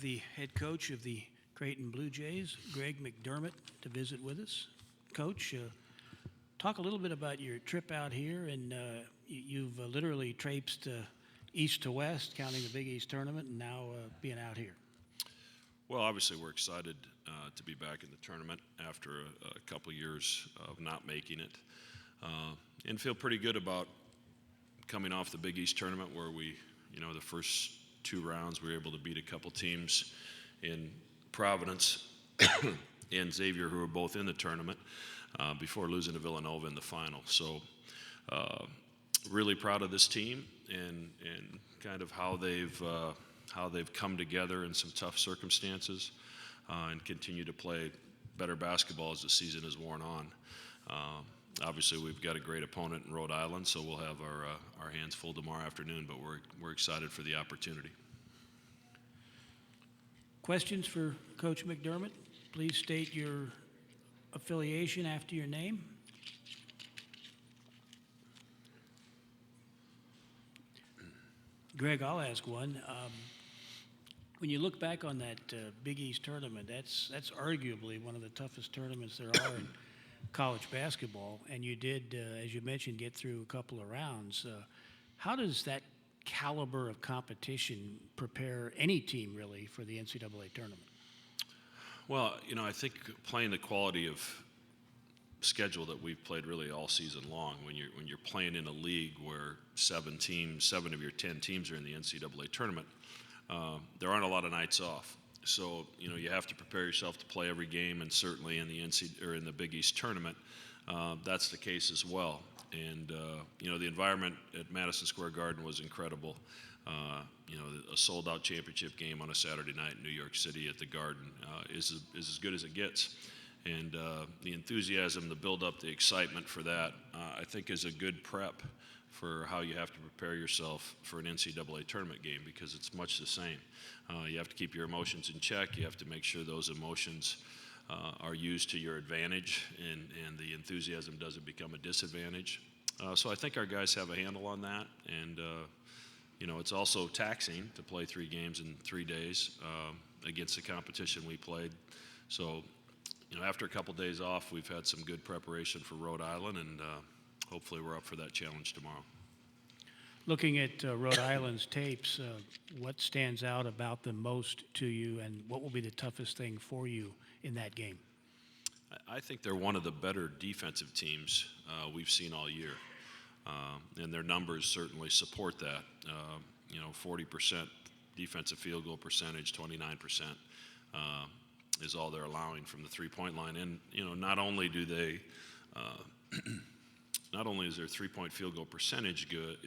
The head coach of the Creighton Blue Jays, Greg McDermott, to visit with us. Coach, talk a little bit about your trip out here, and you've literally traipsed east to west, counting the Big East tournament, and now being out here. Well, obviously we're excited to be back in the tournament after a couple years of not making it, and feel pretty good about coming off the Big East tournament where we, the first two rounds we were able to beat a couple teams in Providence and Xavier, who were both in the tournament, before losing to Villanova in the final. So really proud of this team and kind of how they've come together in some tough circumstances and continue to play better basketball as the season has worn on. Obviously, we've got a great opponent in Rhode Island, so we'll have our hands full tomorrow afternoon, but we're excited for the opportunity. Questions for Coach McDermott? Please state your affiliation after your name. Greg, I'll ask one. When you look back on that Big East tournament, that's arguably one of the toughest tournaments there are in college basketball, and you did, as you mentioned, get through a couple of rounds. How does that caliber of competition prepare any team really for the NCAA tournament? Well, I think playing the quality of schedule that we've played really all season long, when you're playing in a league where 7 of your 10 teams are in the NCAA tournament, there aren't a lot of nights off. So you have to prepare yourself to play every game, and certainly in the Big East tournament, that's the case as well. And the environment at Madison Square Garden was incredible. A sold-out championship game on a Saturday night in New York City at the Garden is as good as it gets. And the enthusiasm, the build-up, the excitement for that, I think is a good prep for how you have to prepare yourself for an NCAA tournament game, because it's much the same. You have to keep your emotions in check. You have to make sure those emotions are used to your advantage, and the enthusiasm doesn't become a disadvantage. So I think our guys have a handle on that, and it's also taxing to play 3 games in 3 days against the competition we played. So after a couple days off, we've had some good preparation for Rhode Island, and hopefully we're up for that challenge tomorrow. Looking at Rhode Island's tapes, what stands out about them most to you, and what will be the toughest thing for you in that game? I think they're one of the better defensive teams we've seen all year, and their numbers certainly support that. 40% defensive field goal percentage, 29% is all they're allowing from the three-point line. And not only is their three-point field goal percentage good,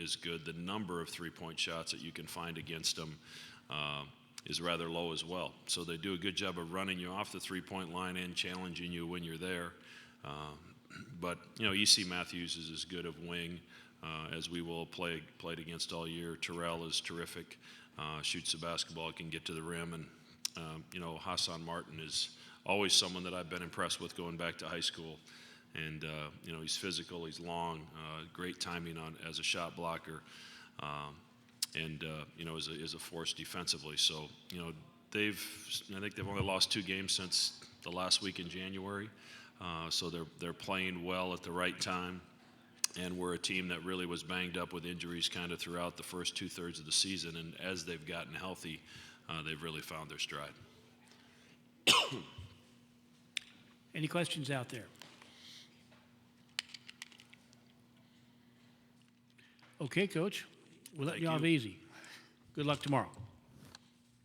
the number of three-point shots that you can find against them is rather low as well. So they do a good job of running you off the three-point line and challenging you when you're there. But E.C. Matthews is as good of wing as we will played against all year. Terrell is terrific, shoots the basketball, can get to the rim, and Hassan Martin is always someone that I've been impressed with going back to high school. And he's physical, he's long, great timing as a shot blocker, and is a force defensively. So I think they've only lost 2 games since the last week in January. So they're playing well at the right time, and we're a team that really was banged up with injuries kind of throughout the first 2/3 of the season. And as they've gotten healthy, they've really found their stride. Any questions out there? Okay, Coach, we'll let you off easy. Good luck tomorrow.